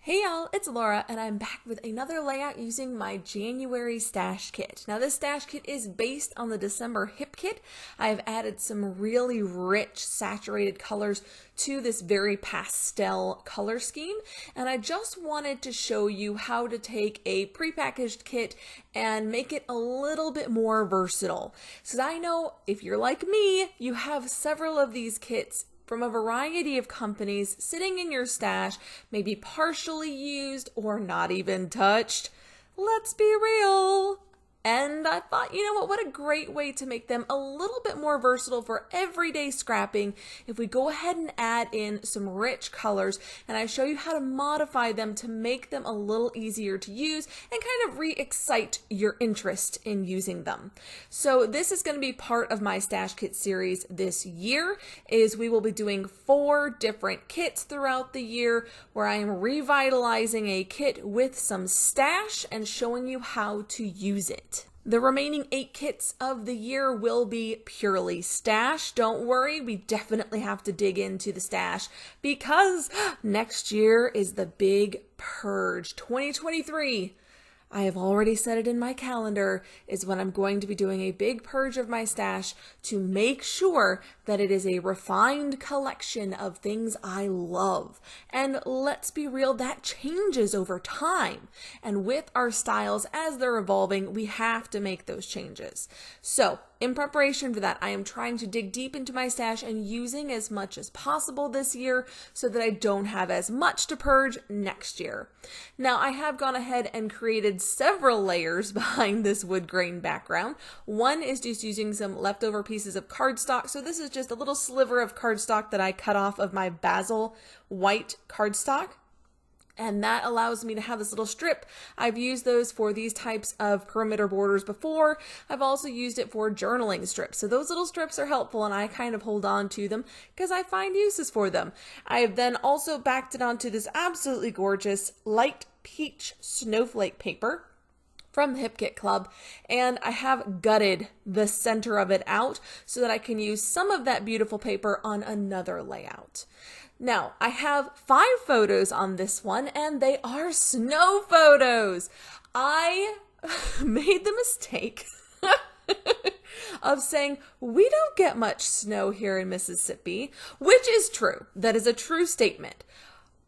Hey y'all, it's Laura and I'm back with another layout using my January stash kit. Now this stash kit is based on the December hip kit. I have added some really rich saturated colors to this very pastel color scheme, and I just wanted to show you how to take a prepackaged kit and make it a little bit more versatile. So I know if you're like me, you have several of these kits from a variety of companies sitting in your stash, maybe partially used or not even touched. Let's be real. And I thought, you know what a great way to make them a little bit more versatile for everyday scrapping if we go ahead and add in some rich colors, and I show you how to modify them to make them a little easier to use and kind of re-excite your interest in using them. So this is going to be part of my stash kit series this year. We will be doing 4 different kits throughout the year where I am revitalizing a kit with some stash and showing you how to use it. The remaining 8 kits of the year will be purely stash. Don't worry, we definitely have to dig into the stash because next year is the big purge. 2023. I have already set it in my calendar, is when I'm going to be doing a big purge of my stash to make sure that it is a refined collection of things I love. And let's be real, that changes over time. And with our styles as they're evolving, we have to make those changes. So in preparation for that, I am trying to dig deep into my stash and using as much as possible this year so that I don't have as much to purge next year. Now, I have gone ahead and created several layers behind this wood grain background. One is just using some leftover pieces of cardstock. So this is just a little sliver of cardstock that I cut off of my basil white cardstock. And that allows me to have this little strip. I've used those for these types of perimeter borders before. I've also used it for journaling strips. So those little strips are helpful and I kind of hold on to them because I find uses for them. I have then also backed it onto this absolutely gorgeous light peach snowflake paper from the Hip Kit Club, and I have gutted the center of it out so that I can use some of that beautiful paper on another layout. Now, I have 5 photos on this one, and they are snow photos. I made the mistake of saying we don't get much snow here in Mississippi, which is true. That is a true statement.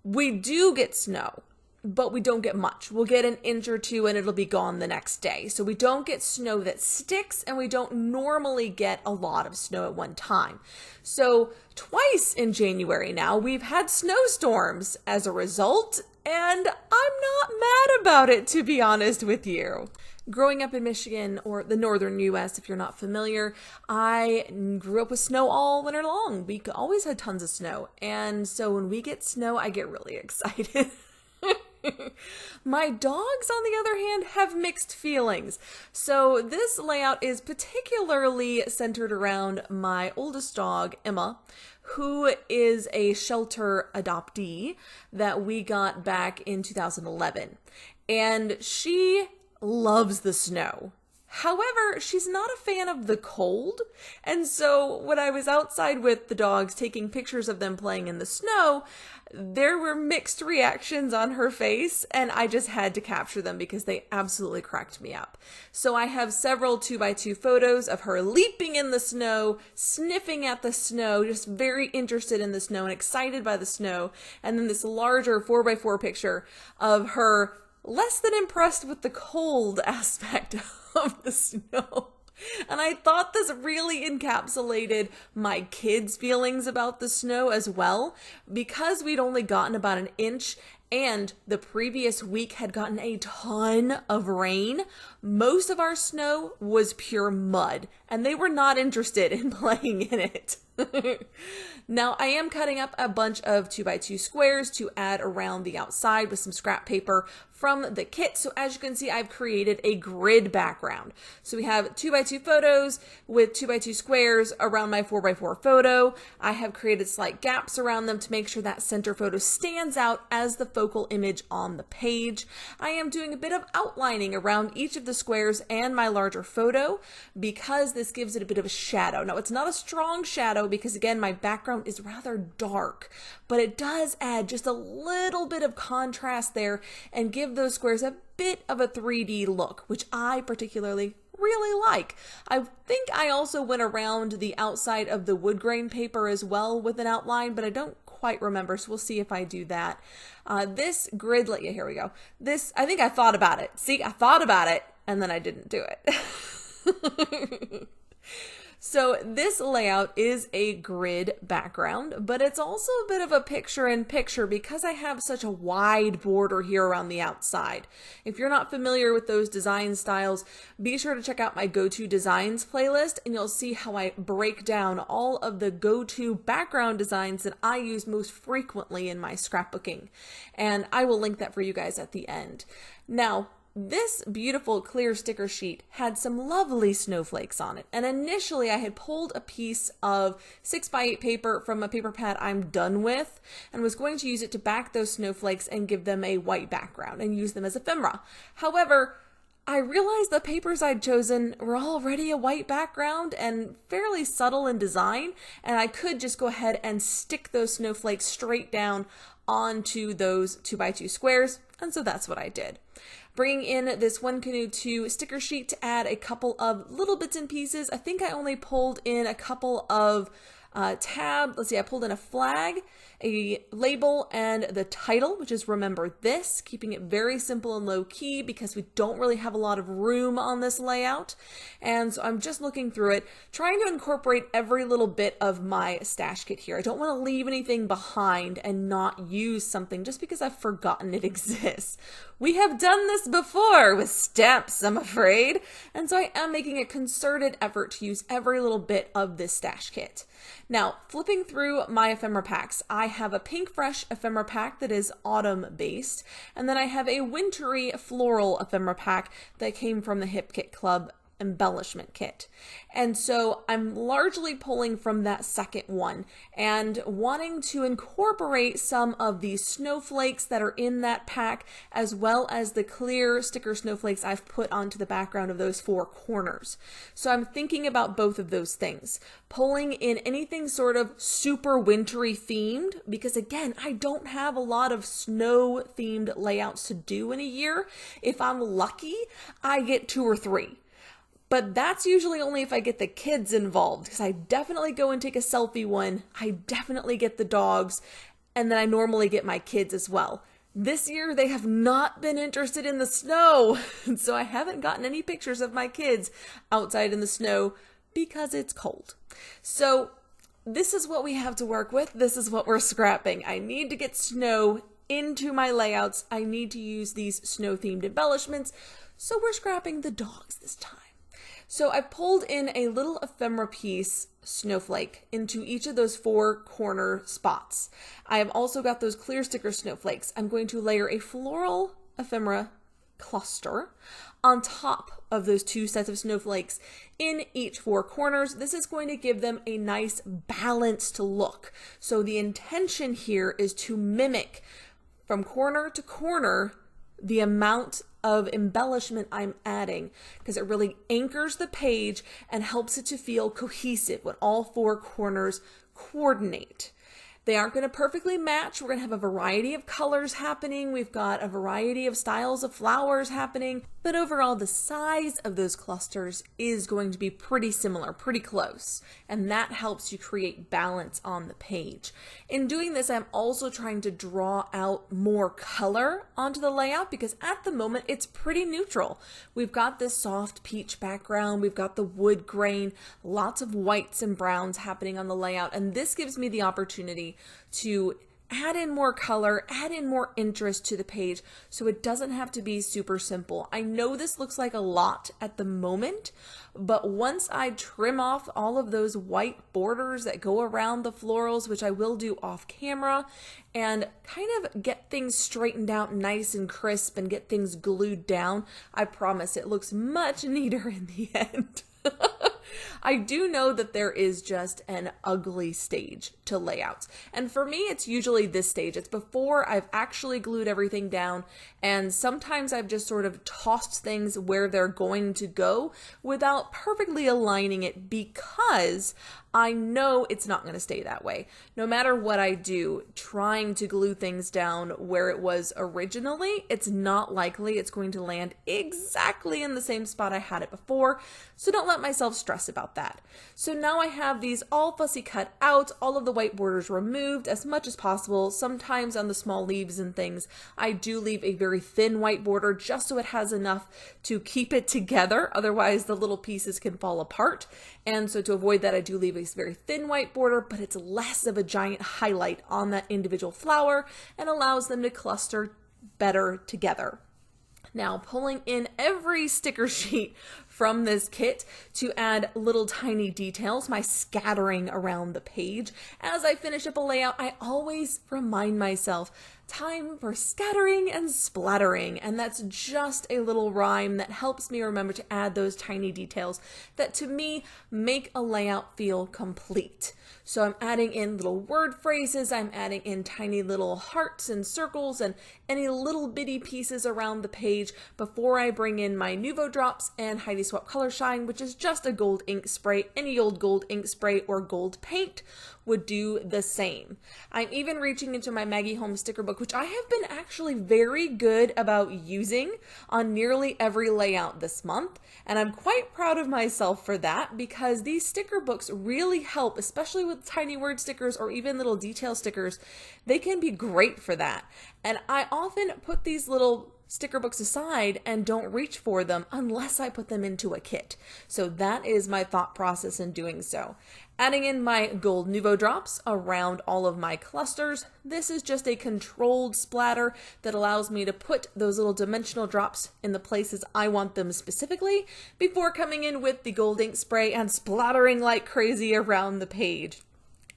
We do get snow, but we don't get much. We'll get an inch or 2 and it'll be gone the next day. So we don't get snow that sticks, and we don't normally get a lot of snow at one time. So twice in January now, we've had snowstorms as a result, and I'm not mad about it, to be honest with you. Growing up in Michigan, or the northern US if you're not familiar, I grew up with snow all winter long. We always had tons of snow, and so when we get snow, I get really excited. My dogs, on the other hand, have mixed feelings. So this layout is particularly centered around my oldest dog, Emma, who is a shelter adoptee that we got back in 2011. And she loves the snow. However, she's not a fan of the cold, and so when I was outside with the dogs taking pictures of them playing in the snow, there were mixed reactions on her face, and I just had to capture them because they absolutely cracked me up. So I have several 2x2 photos of her leaping in the snow, sniffing at the snow, just very interested in the snow and excited by the snow, and then this larger 4x4 picture of her less than impressed with the cold aspect of the snow. And I thought this really encapsulated my kids' feelings about the snow as well, because we'd only gotten about an inch and the previous week had gotten a ton of rain. Most of our snow was pure mud, and they were not interested in playing in it. Now, I am cutting up a bunch of 2x2 squares to add around the outside with some scrap paper from the kit. So as you can see, I've created a grid background. So we have 2x2 photos with 2x2 squares around my 4x4 photo. I have created slight gaps around them to make sure that center photo stands out as the focal image on the page. I am doing a bit of outlining around each of the squares and my larger photo because this gives it a bit of a shadow. Now, it's not a strong shadow because, again, my background is rather dark, but it does add just a little bit of contrast there and give those squares a bit of a 3D look, which I particularly really like. I think I also went around the outside of the wood grain paper as well with an outline, but I don't quite remember, so we'll see if I do that. This grid, yeah, here we go. This, I think I thought about it. See, I thought about it, and then I didn't do it. So this layout is a grid background, but it's also a bit of a picture-in-picture because I have such a wide border here around the outside. If you're not familiar with those design styles, be sure to check out my go-to designs playlist and you'll see how I break down all of the go-to background designs that I use most frequently in my scrapbooking. And I will link that for you guys at the end. Now, this beautiful clear sticker sheet had some lovely snowflakes on it, and initially I had pulled a piece of 6x8 paper from a paper pad I'm done with and was going to use it to back those snowflakes and give them a white background and use them as ephemera. However, I realized the papers I'd chosen were already a white background and fairly subtle in design, and I could just go ahead and stick those snowflakes straight down onto those 2x2 squares, and so that's what I did. Bringing in this One Canoe 2 sticker sheet to add a couple of little bits and pieces. I think I only pulled in a couple of tabs. Let's see, I pulled in a flag, a label, and the title, which is Remember This, keeping it very simple and low key because we don't really have a lot of room on this layout. And so I'm just looking through it, trying to incorporate every little bit of my stash kit here. I don't want to leave anything behind and not use something just because I've forgotten it exists. We have done this before with stamps, I'm afraid. And so I am making a concerted effort to use every little bit of this stash kit. Now, flipping through my ephemera packs, I have a Pink Fresh ephemera pack that is autumn based, and then I have a wintry floral ephemera pack that came from the Hip Kit Club embellishment kit. And so I'm largely pulling from that second one and wanting to incorporate some of these snowflakes that are in that pack, as well as the clear sticker snowflakes I've put onto the background of those four corners. So I'm thinking about both of those things, pulling in anything sort of super wintry themed, because again, I don't have a lot of snow themed layouts to do in a year. If I'm lucky, I get 2 or 3. But that's usually only if I get the kids involved, because I definitely go and take a selfie one. I definitely get the dogs, and then I normally get my kids as well. This year, they have not been interested in the snow, and so I haven't gotten any pictures of my kids outside in the snow because it's cold. So this is what we have to work with. This is what we're scrapping. I need to get snow into my layouts. I need to use these snow-themed embellishments, so we're scrapping the dogs this time. So I pulled in a little ephemera piece snowflake into each of those 4 corner spots. I have also got those clear sticker snowflakes. I'm going to layer a floral ephemera cluster on top of those 2 sets of snowflakes in each 4 corners. This is going to give them a nice balanced look. So the intention here is to mimic from corner to corner the amount of embellishment I'm adding, because it really anchors the page and helps it to feel cohesive when all 4 corners coordinate. They aren't going to perfectly match. We're going to have a variety of colors happening. We've got a variety of styles of flowers happening. But overall, the size of those clusters is going to be pretty similar, pretty close. And that helps you create balance on the page. In doing this, I'm also trying to draw out more color onto the layout because at the moment, it's pretty neutral. We've got this soft peach background. We've got the wood grain, lots of whites and browns happening on the layout. And this gives me the opportunity to add in more color, add in more interest to the page so it doesn't have to be super simple. I know this looks like a lot at the moment, but once I trim off all of those white borders that go around the florals, which I will do off camera, and kind of get things straightened out nice and crisp and get things glued down, I promise it looks much neater in the end. I do know that there is just an ugly stage to layouts. And for me, it's usually this stage. It's before I've actually glued everything down. And sometimes I've just sort of tossed things where they're going to go without perfectly aligning it because I know it's not going to stay that way. No matter what I do, trying to glue things down where it was originally, it's not likely it's going to land exactly in the same spot I had it before. So don't let myself stress about that. So now I have these all fussy cut out, all of the white borders removed as much as possible. Sometimes on the small leaves and things, I do leave a very thin white border just so it has enough to keep it together. Otherwise, the little pieces can fall apart. And so to avoid that, I do leave a very thin white border, but it's less of a giant highlight on that individual flower and allows them to cluster better together. Now, pulling in every sticker sheet from this kit to add little tiny details, my scattering around the page. As I finish up a layout, I always remind myself, time for scattering and splattering. And that's just a little rhyme that helps me remember to add those tiny details that to me make a layout feel complete. So I'm adding in little word phrases, I'm adding in tiny little hearts and circles and any little bitty pieces around the page before I bring in my Nuvo drops and Heidi Swap Color Shine, which is just a gold ink spray. Any old gold ink spray or gold paint would do the same. I'm even reaching into my Maggie Holmes sticker book, which I have been actually very good about using on nearly every layout this month. And I'm quite proud of myself for that because these sticker books really help, especially with tiny word stickers or even little detail stickers. They can be great for that. And I often put these little sticker books aside and don't reach for them unless I put them into a kit. So that is my thought process in doing so. Adding in my gold Nuvo drops around all of my clusters. This is just a controlled splatter that allows me to put those little dimensional drops in the places I want them specifically before coming in with the gold ink spray and splattering like crazy around the page.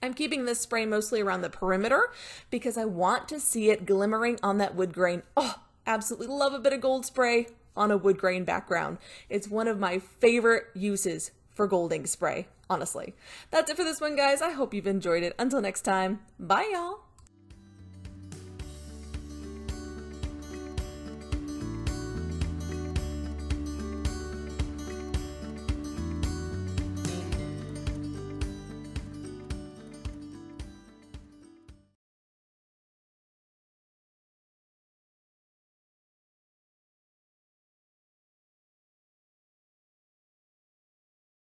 I'm keeping this spray mostly around the perimeter because I want to see it glimmering on that wood grain. Oh, absolutely love a bit of gold spray on a wood grain background. It's one of my favorite uses for gold ink spray, honestly. That's it for this one, guys. I hope you've enjoyed it. Until next time, bye y'all.